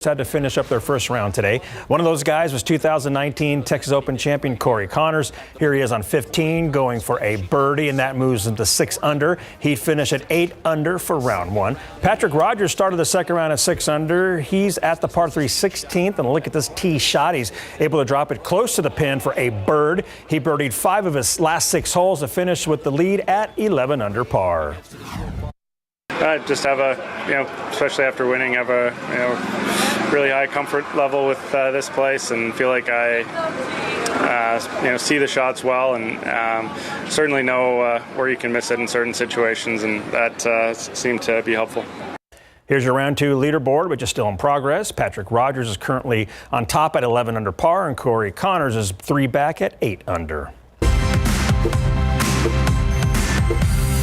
Had to finish up their first round today. One of those guys was 2019 Texas Open champion Corey Connors. Here he is on 15, going for a birdie, and that moves him to 6 under. He finished at 8 under for round one. Patrick Rogers started the second round at 6 under. He's at the par 3 16th, and look at this tee shot. He's able to drop it close to the pin for a bird. He birdied 5 of his last 6 holes to finish with the lead at 11 under par. Just have a, especially after winning, have a, really high comfort level with this place, and feel like I, see the shots well, and certainly know where you can miss it in certain situations, and that seemed to be helpful. Here's your round 2 leaderboard, which is still in progress. Patrick Rogers is currently on top at 11 under par, and Corey Connors is 3 back at 8 under.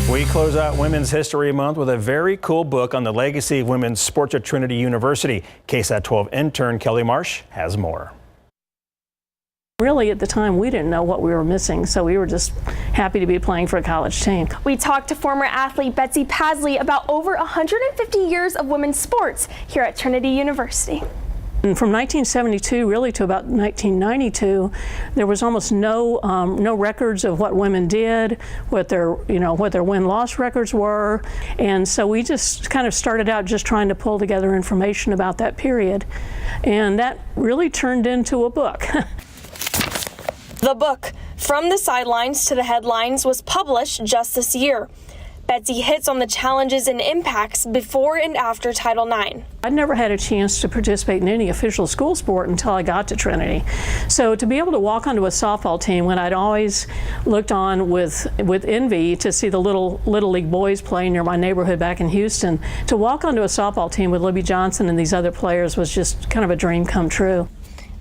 We close out Women's History Month with a very cool book on the legacy of women's sports at Trinity University. KSAT12 intern Kelly Marsh has more. Really, at the time, we didn't know what we were missing, so we were just happy to be playing for a college team. We talked to former athlete Betsy Pasley about over 150 years of women's sports here at Trinity University. And from 1972 really to about 1992, there was almost no records of what women did, what their win-loss records were, and so we just kind of started out just trying to pull together information about that period, and that really turned into a book. The book, From the Sidelines to the Headlines, was published just this year. Betsy hits on the challenges and impacts before and after Title IX. I'd never had a chance to participate in any official school sport until I got to Trinity. So to be able to walk onto a softball team when I'd always looked on with envy to see the little league boys playing near my neighborhood back in Houston, to walk onto a softball team with Libby Johnson and these other players was just kind of a dream come true.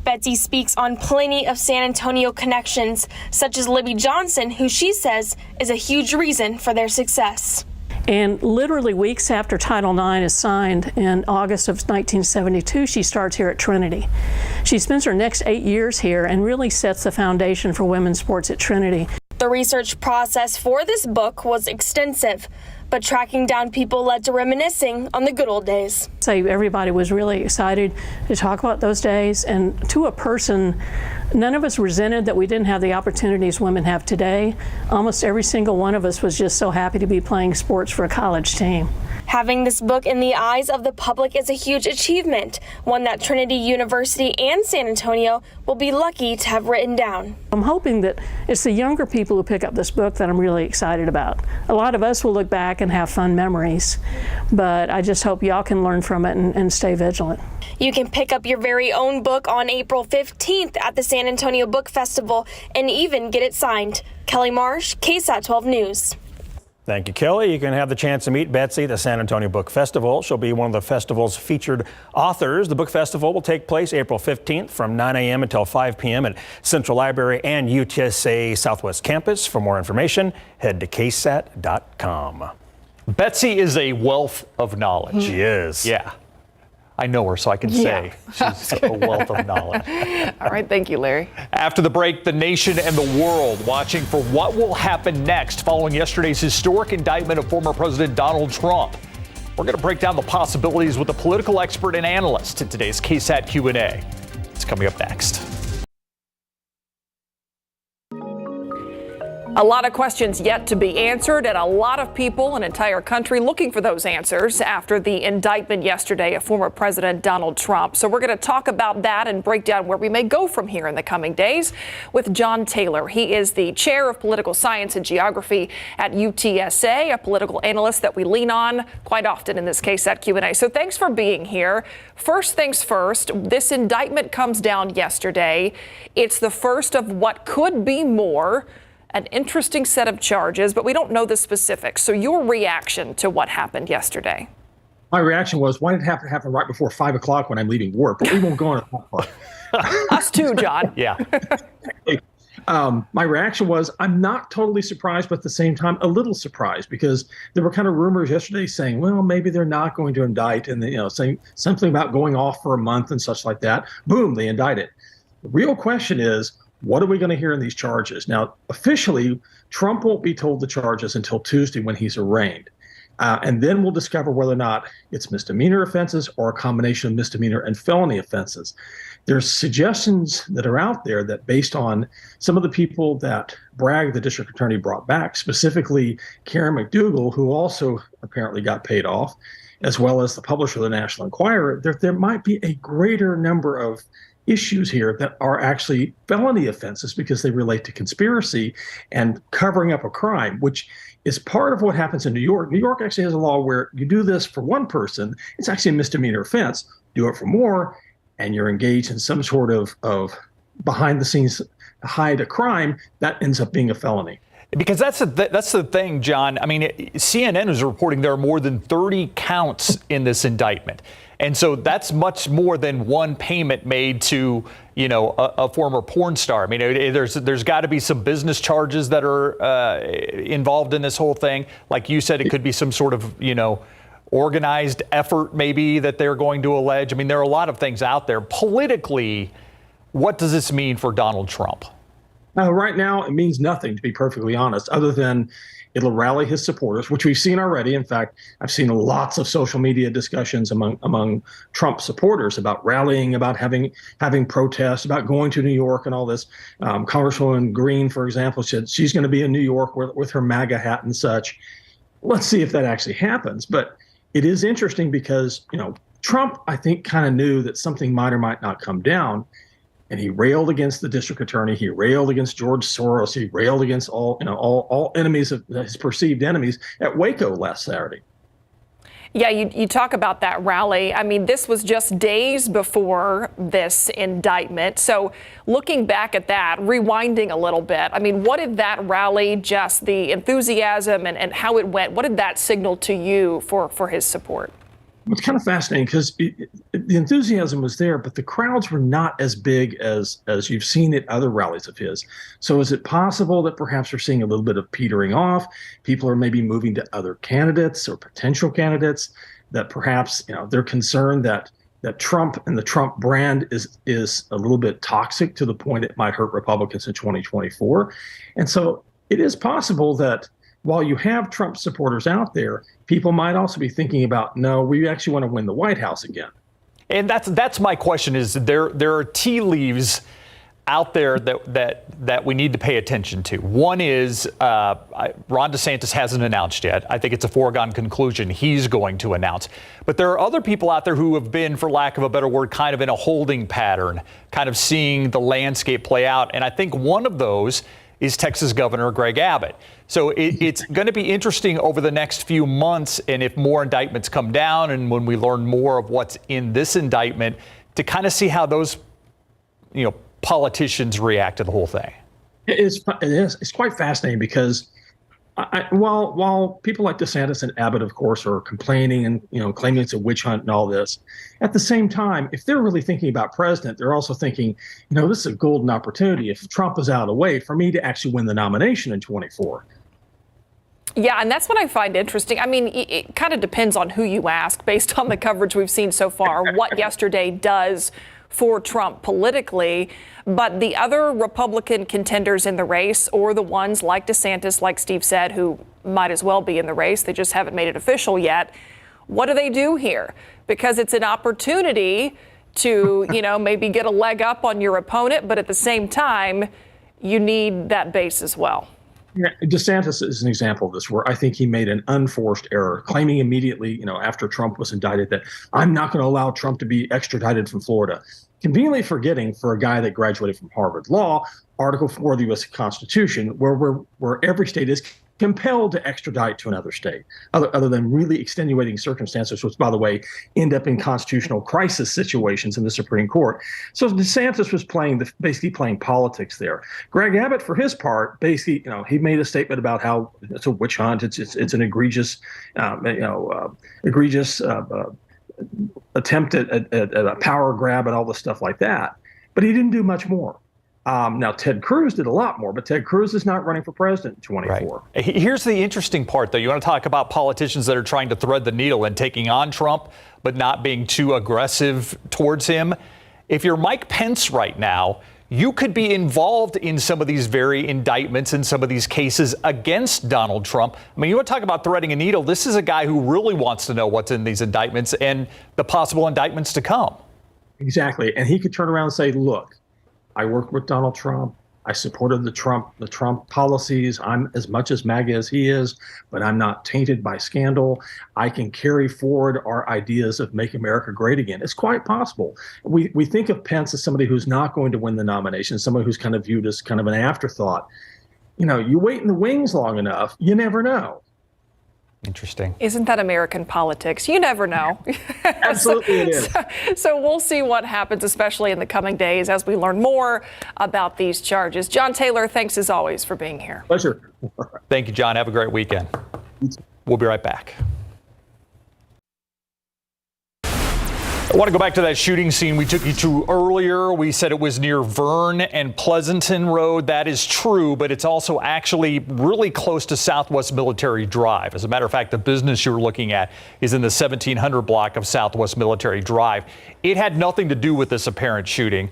Betsy speaks on plenty of San Antonio connections, such as Libby Johnson, who she says is a huge reason for their success. And literally weeks after Title IX is signed in August of 1972, she starts here at Trinity. She spends her next 8 years here and really sets the foundation for women's sports at Trinity. The research process for this book was extensive, but tracking down people led to reminiscing on the good old days. Everybody was really excited to talk about those days, and to a person, none of us resented that we didn't have the opportunities women have today. Almost every single one of us was just so happy to be playing sports for a college team. Having this book in the eyes of the public is a huge achievement, one that Trinity University and San Antonio will be lucky to have written down. I'm hoping that it's the younger people who pick up this book that I'm really excited about. A lot of us will look back and have fun memories, but I just hope y'all can learn from it and stay vigilant. You can pick up your very own book on April 15th at the San Antonio Book Festival and even get it signed. Kelly Marsh, KSAT12 News. Thank you, Kelly. You can have the chance to meet Betsy at the San Antonio Book Festival. She'll be one of the festival's featured authors. The book festival will take place April 15th from 9 a.m. until 5 p.m. at Central Library and UTSA Southwest Campus. For more information, head to KSAT.com. Betsy is a wealth of knowledge. She is. Yeah. I know her, so I can say she's a wealth of knowledge. All right, thank you, Larry. After the break, the nation and the world watching for what will happen next following yesterday's historic indictment of former President Donald Trump. We're going to break down the possibilities with a political expert and analyst in today's KSAT Q&A. It's coming up next. A lot of questions yet to be answered, and a lot of people, an entire country, looking for those answers after the indictment yesterday of former President Donald Trump. So we're going to talk about that and break down where we may go from here in the coming days with John Taylor. He is the chair of political science and geography at UTSA, a political analyst that we lean on quite often in this case at Q&A. So thanks for being here. First things first, this indictment comes down yesterday. It's the first of what could be more. An interesting set of charges, but we don't know the specifics. So your reaction to what happened yesterday? My reaction was, why did it have to happen right before 5 o'clock when I'm leaving work? But we won't go on that part. Us too, John. Yeah. My reaction was, I'm not totally surprised, but at the same time, a little surprised, because there were kind of rumors yesterday saying, well, maybe they're not going to indict, and saying something about going off for a month and such like that. Boom, they indict it. The real question is, what are we going to hear in these charges? Now, officially, Trump won't be told the charges until Tuesday when he's arraigned. And then we'll discover whether or not it's misdemeanor offenses or a combination of misdemeanor and felony offenses. There's suggestions that are out there that based on some of the people that Bragg, the district attorney, brought back, specifically Karen McDougal, who also apparently got paid off, as well as the publisher of the National Enquirer, there might be a greater number of issues here that are actually felony offenses because they relate to conspiracy and covering up a crime, which is part of what happens in New York. New York actually has a law where you do this for one person, it's actually a misdemeanor offense. Do it for more, and you're engaged in some sort of behind the scenes hide a crime, that ends up being a felony. Because that's the thing, John. I mean, CNN is reporting there are more than 30 counts in this indictment. And so that's much more than one payment made to, a former porn star. I mean, there's got to be some business charges that are involved in this whole thing. Like you said, it could be some sort of, organized effort maybe that they're going to allege. I mean, there are a lot of things out there. Politically, what does this mean for Donald Trump? Right now, it means nothing, to be perfectly honest, other than it'll rally his supporters, which we've seen already. In fact, I've seen lots of social media discussions among Trump supporters about rallying, about having protests, about going to New York and all this. Congresswoman Green, for example, said she's going to be in New York with her MAGA hat and such. Let's see if that actually happens. But it is interesting because, Trump, I think, kind of knew that something might or might not come down. And he railed against the district attorney. He railed against George Soros. He railed against all enemies of his perceived enemies at Waco last Saturday. Yeah, you talk about that rally. I mean, this was just days before this indictment. So looking back at that, rewinding a little bit, I mean, what did that rally, just the enthusiasm and how it went, what did that signal to you for his support? It's kind of fascinating because the enthusiasm was there, but the crowds were not as big as you've seen at other rallies of his. So is it possible that perhaps we're seeing a little bit of petering off? People are maybe moving to other candidates or potential candidates, that perhaps they're concerned that Trump and the Trump brand is a little bit toxic to the point it might hurt Republicans in 2024. And so it is possible that while you have Trump supporters out there, people might also be thinking about, no, we actually want to win the White House again. And that's my question, is there are tea leaves out there that we need to pay attention to. One is Ron DeSantis hasn't announced yet. I think it's a foregone conclusion he's going to announce. But there are other people out there who have been, for lack of a better word, kind of in a holding pattern, kind of seeing the landscape play out. And I think one of those is Texas Governor Greg Abbott. So it's going to be interesting over the next few months, and if more indictments come down and when we learn more of what's in this indictment, to kind of see how those politicians react to the whole thing. It's quite fascinating because while people like DeSantis and Abbott, of course, are complaining and claiming it's a witch hunt and all this, at the same time, if they're really thinking about president, they're also thinking, this is a golden opportunity if Trump is out of the way for me to actually win the nomination in 24. Yeah, and that's what I find interesting. I mean, it kind of depends on who you ask based on the coverage we've seen so far, what yesterday does for Trump politically. But the other Republican contenders in the race, or the ones like DeSantis, like Steve said, who might as well be in the race, they just haven't made it official yet. What do they do here? Because it's an opportunity to, maybe get a leg up on your opponent, but at the same time, you need that base as well. Yeah, DeSantis is an example of this, where I think he made an unforced error, claiming immediately, after Trump was indicted, that I'm not going to allow Trump to be extradited from Florida. Conveniently forgetting, for a guy that graduated from Harvard Law, Article 4 of the U.S. Constitution, where every state is compelled to extradite to another state, other than really extenuating circumstances, which, by the way, end up in constitutional crisis situations in the Supreme Court. So DeSantis was basically playing politics there. Greg Abbott, for his part, basically, he made a statement about how it's a witch hunt. It's an egregious attempt at a power grab and all this stuff like that. But he didn't do much more. Now, Ted Cruz did a lot more, but Ted Cruz is not running for president in 24. Right. Here's the interesting part, though. You want to talk about politicians that are trying to thread the needle and taking on Trump, but not being too aggressive towards him. If you're Mike Pence right now, you could be involved in some of these very indictments and some of these cases against Donald Trump. I mean, you want to talk about threading a needle. This is a guy who really wants to know what's in these indictments and the possible indictments to come. Exactly. And he could turn around and say, look, I worked with Donald Trump. I supported the Trump policies. I'm as much as MAGA as he is, but I'm not tainted by scandal. I can carry forward our ideas of make America great again. It's quite possible. We think of Pence as somebody who's not going to win the nomination, somebody who's kind of viewed as kind of an afterthought. You know, you wait in the wings long enough, you never know. Interesting. Isn't that American politics? You never know. Absolutely it is. So we'll see what happens, especially in the coming days as we learn more about these charges. John Taylor, thanks as always for being here. Pleasure. Thank you, John. Have a great weekend. We'll be right back. I want to go back to that shooting scene we took you to earlier. We said it was near Vern and Pleasanton Road. That is true, but it's also actually really close to Southwest Military Drive. As a matter of fact, the business you're looking at is in the 1700 block of Southwest Military Drive. It had nothing to do with this apparent shooting,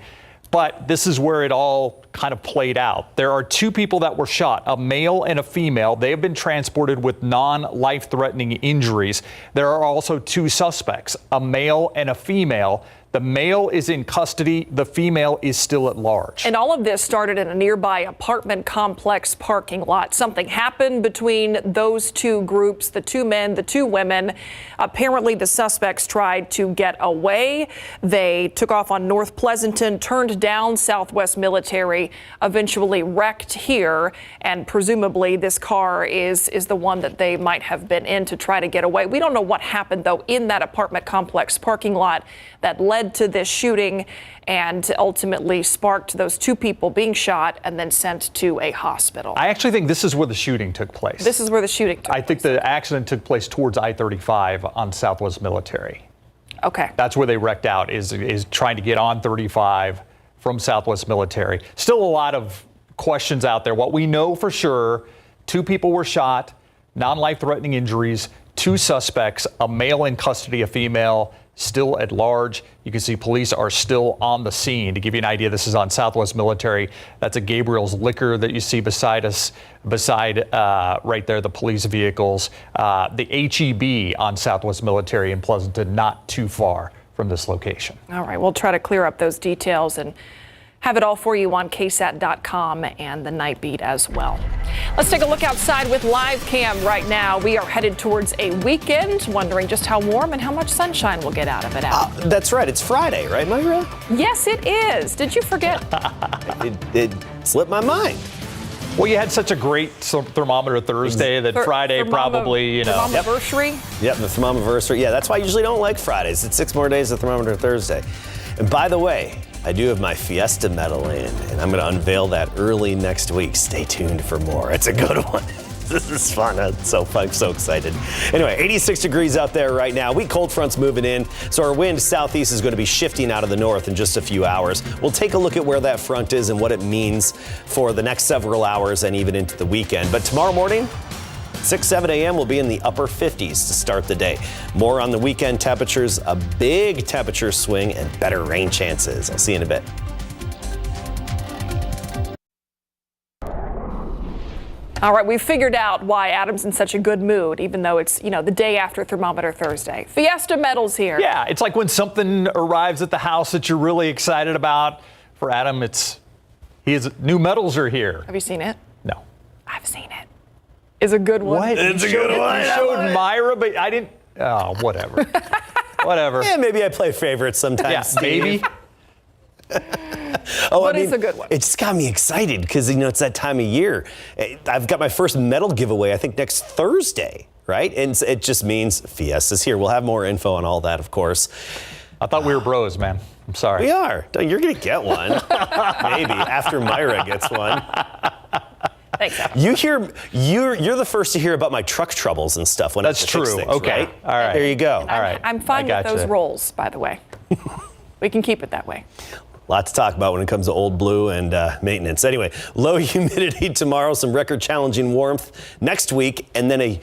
but this is where it all kind of played out. There are two people that were shot, a male and a female. They have been transported with non-life-threatening injuries. There are also two suspects, a male and a female. The male is in custody. The female is still at large. And all of this started in a nearby apartment complex parking lot. Something happened between those two groups, the two men, the two women. Apparently, the suspects tried to get away. They took off on North Pleasanton, turned down Southwest Military, eventually wrecked here. And presumably, this car is the one that they might have been in to try to get away. We don't know what happened, though, in that apartment complex parking lot that led to this shooting and ultimately sparked those two people being shot and then sent to a hospital. I actually think this is where the shooting took place. This is where the shooting took place. I think the accident took place towards I-35 on Southwest Military. Okay. That's where they wrecked out, is trying to get on 35 from Southwest Military. Still a lot of questions out there. What we know for sure, two people were shot, non-life-threatening injuries, two suspects, a male in custody, a female still at large. You can see police are still on the scene. To give you an idea, this is on Southwest Military. That's a Gabriel's Liquor that you see beside us, right there, the police vehicles. The HEB on Southwest Military in Pleasanton, not too far from this location. All right, we'll try to clear up those details and have it all for you on KSAT12 and the Night Beat as well. Let's take a look outside with live cam right now. We are headed towards a weekend, wondering just how warm and how much sunshine we'll get out of it. That's right. It's Friday, right, Myra? Yes, it is. Did you forget? It slipped my mind. Well, you had such a great thermometer Thursday that Friday probably, you know. Thermomeversary? Yep, the thermomeversary. Yeah, that's why I usually don't like Fridays. It's 6 more days of thermometer Thursday. And by the way, I do have my Fiesta medal in, and I'm going to unveil that early next week. Stay tuned for more. It's a good one. This is fun. It's so fun. I'm so excited. Anyway, 86 degrees out there right now. Weak cold front's moving in, so our wind southeast is going to be shifting out of the north in just a few hours. We'll take a look at where that front is and what it means for the next several hours and even into the weekend. But tomorrow morning, 6, 7 a.m. will be in the upper 50s to start the day. More on the weekend temperatures, a big temperature swing, and better rain chances. I'll see you in a bit. All right, we've figured out why Adam's in such a good mood, even though it's, the day after Thermometer Thursday. Fiesta medals here. Yeah, it's like when something arrives at the house that you're really excited about. For Adam, his new medals are here. Have you seen it? No. I've seen it. It's a good one. What? It's a good one. You showed Myra, but I didn't. Oh, whatever. Whatever. Yeah, maybe I play favorites sometimes. Yeah, maybe. It's a good one. It just got me excited because, it's that time of year. I've got my first medal giveaway, I think, next Thursday, right? And it just means Fiesta's here. We'll have more info on all that, of course. I thought we were bros, man. I'm sorry. We are. You're going to get one. Maybe after Myra gets one. Thanks, Adam. You're the first to hear about my truck troubles and stuff. When That's true. Things, okay. Right? All right. There you go. All right. I'm fine with those roles, by the way. We can keep it that way. Lot to talk about when it comes to Old Blue and maintenance. Anyway, low humidity tomorrow, some record challenging warmth next week, and then a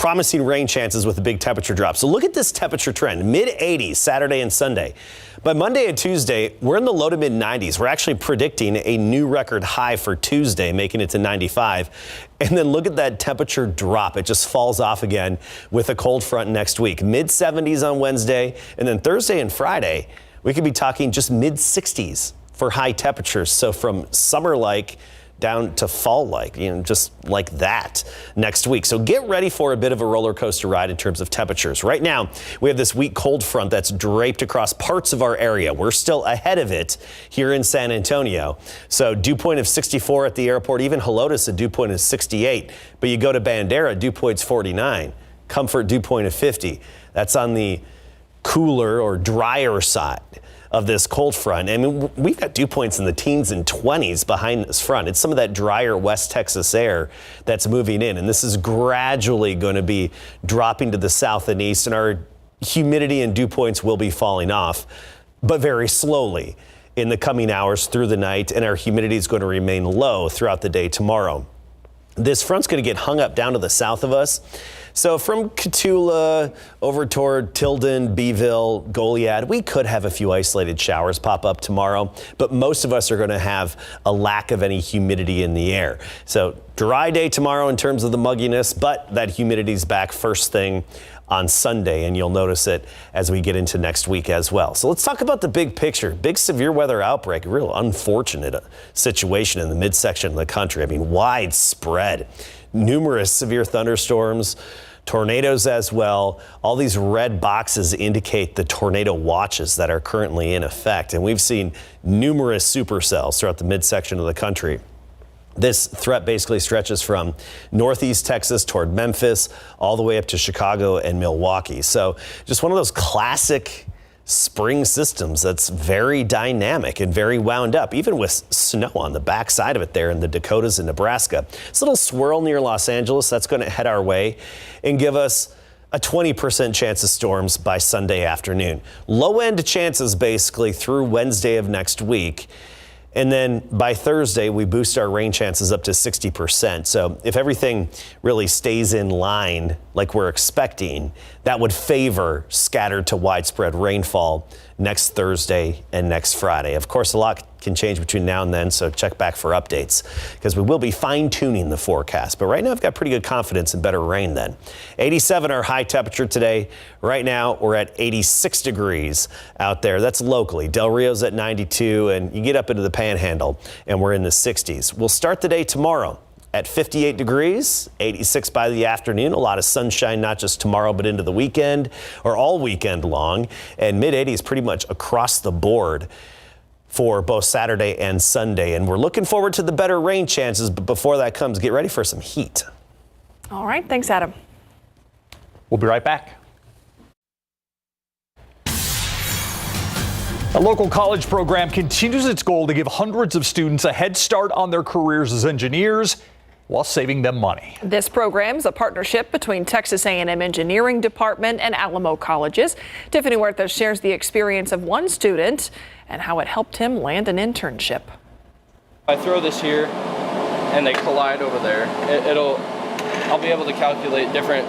promising rain chances with a big temperature drop. So look at this temperature trend, mid-80s Saturday and Sunday. By Monday and Tuesday, we're in the low to mid-90s. We're actually predicting a new record high for Tuesday, making it to 95. And then look at that temperature drop. It just falls off again with a cold front next week. Mid-70s on Wednesday, and then Thursday and Friday, we could be talking just mid-60s for high temperatures. So from summer-like down to fall-like, just like that next week. So get ready for a bit of a roller coaster ride in terms of temperatures. Right now, we have this weak cold front that's draped across parts of our area. We're still ahead of it here in San Antonio. So dew point of 64 at the airport, even Helotes, a dew point of 68. But you go to Bandera, dew point's 49. Comfort, dew point of 50. That's on the cooler or drier side of this cold front. I mean, we've got dew points in the teens and 20s behind this front. It's some of that drier West Texas air that's moving in, and this is gradually going to be dropping to the south and east, and our humidity and dew points will be falling off, but very slowly in the coming hours through the night, and our humidity is going to remain low throughout the day tomorrow. This front's going to get hung up down to the south of us. So from Cotulla over toward Tilden, Beeville, Goliad, we could have a few isolated showers pop up tomorrow, but most of us are going to have a lack of any humidity in the air. So dry day tomorrow in terms of the mugginess, but that humidity's back first thing on Sunday, and you'll notice it as we get into next week as well. So let's talk about the big picture. Big severe weather outbreak, a real unfortunate situation in the midsection of the country. I mean, widespread, numerous severe thunderstorms, tornadoes as well. All these red boxes indicate the tornado watches that are currently in effect, and we've seen numerous supercells throughout the midsection of the country. This threat basically stretches from northeast Texas toward Memphis all the way up to Chicago and Milwaukee. So just one of those classic spring systems that's very dynamic and very wound up, even with snow on the backside of it there in the Dakotas and Nebraska. This little swirl near Los Angeles, that's going to head our way and give us a 20% chance of storms by Sunday afternoon. Low end chances basically through Wednesday of next week. And then by Thursday, we boost our rain chances up to 60%. So if everything really stays in line like we're expecting, that would favor scattered to widespread rainfall next Thursday and next Friday. Of course, a lot can change between now and then, so check back for updates because we will be fine-tuning the forecast. But right now, I've got pretty good confidence in better rain then. 87 our high temperature today. Right now, we're at 86 degrees out there. That's locally. Del Rio's at 92, and you get up into the Panhandle, and we're in the 60s. We'll start the day tomorrow at 58 degrees, 86 by the afternoon. A lot of sunshine, not just tomorrow, but into the weekend or all weekend long. And mid-80s pretty much across the board for both Saturday and Sunday. And we're looking forward to the better rain chances. But before that comes, get ready for some heat. All right. Thanks, Adam. We'll be right back. A local college program continues its goal to give hundreds of students a head start on their careers as engineers while saving them money. This program is a partnership between Texas A&M Engineering Department and Alamo Colleges. Tiffany Huerta shares the experience of one student and how it helped him land an internship. I throw this here and they collide over there. I'll be able to calculate different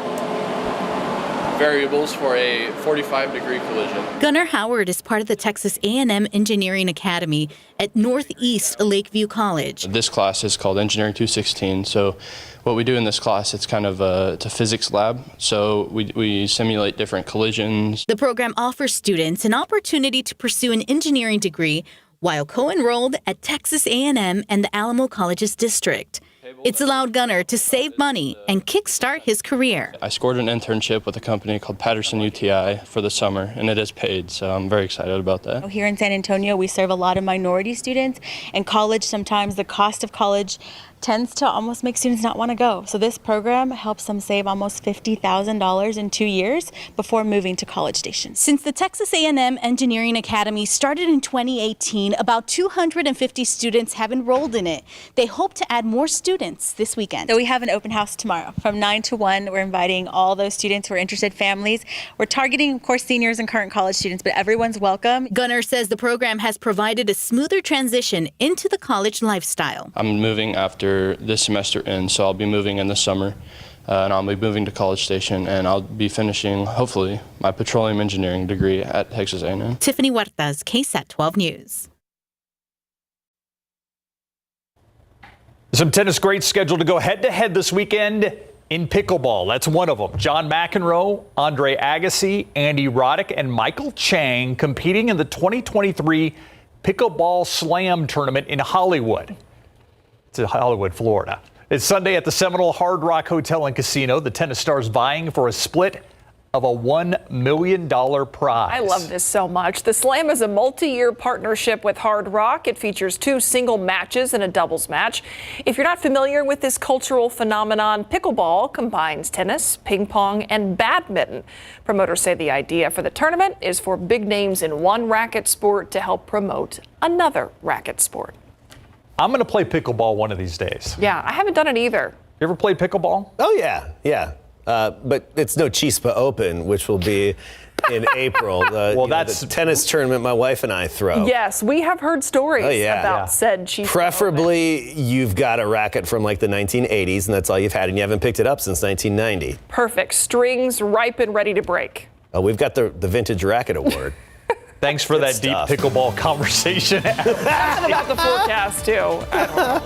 variables for a 45-degree collision. Gunnar Howard is part of the Texas A&M Engineering Academy at Northeast Lakeview College. This class is called Engineering 216. So what we do in this class, it's kind of a physics lab. So we simulate different collisions. The program offers students an opportunity to pursue an engineering degree while co-enrolled at Texas A&M and the Alamo Colleges district. It's allowed Gunnar to save money and kickstart his career. I scored an internship with a company called Patterson UTI for the summer, and it is paid, so I'm very excited about that. Here in San Antonio, we serve a lot of minority students, and college, sometimes the cost of college tends to almost make students not want to go. So this program helps them save almost $50,000 in 2 years before moving to College Station. Since the Texas A&M Engineering Academy started in 2018, about 250 students have enrolled in it. They hope to add more students this weekend. So we have an open house tomorrow from 9 to 1. We're inviting all those students who are interested, families. We're targeting, of course, seniors and current college students, but everyone's welcome. Gunnar says the program has provided a smoother transition into the college lifestyle. I'm moving after this semester ends, so I'll be moving in the summer. and I'll be moving to College Station, and I'll be finishing, hopefully, my petroleum engineering degree at Texas A&M. Tiffany Huertas, KSAT12 News. Some tennis greats scheduled to go head-to-head this weekend in pickleball. That's one of them. John McEnroe, Andre Agassi, Andy Roddick, and Michael Chang competing in the 2023 Pickleball Slam Tournament in Hollywood. It's in Hollywood, Florida. It's Sunday at the Seminole Hard Rock Hotel and Casino. The tennis stars vying for a split of a $1 million prize. I love this so much. The Slam is a multi-year partnership with Hard Rock. It features 2 single matches and a doubles match. If you're not familiar with this cultural phenomenon, pickleball combines tennis, ping pong, and badminton. Promoters say the idea for the tournament is for big names in one racket sport to help promote another racket sport. I'm going to play pickleball one of these days. Yeah, I haven't done it either. You ever played pickleball? Oh, yeah. But it's no Chispa Open, which will be in April. That's the tennis tournament my wife and I throw. Yes, we have heard stories about said Chispa Preferably, Open. You've got a racket from like the 1980s, and that's all you've had, and you haven't picked it up since 1990. Perfect. Strings ripe and ready to break. We've got the Vintage Racket Award. Thanks for that deep pickleball conversation. About the forecast, too. I don't know.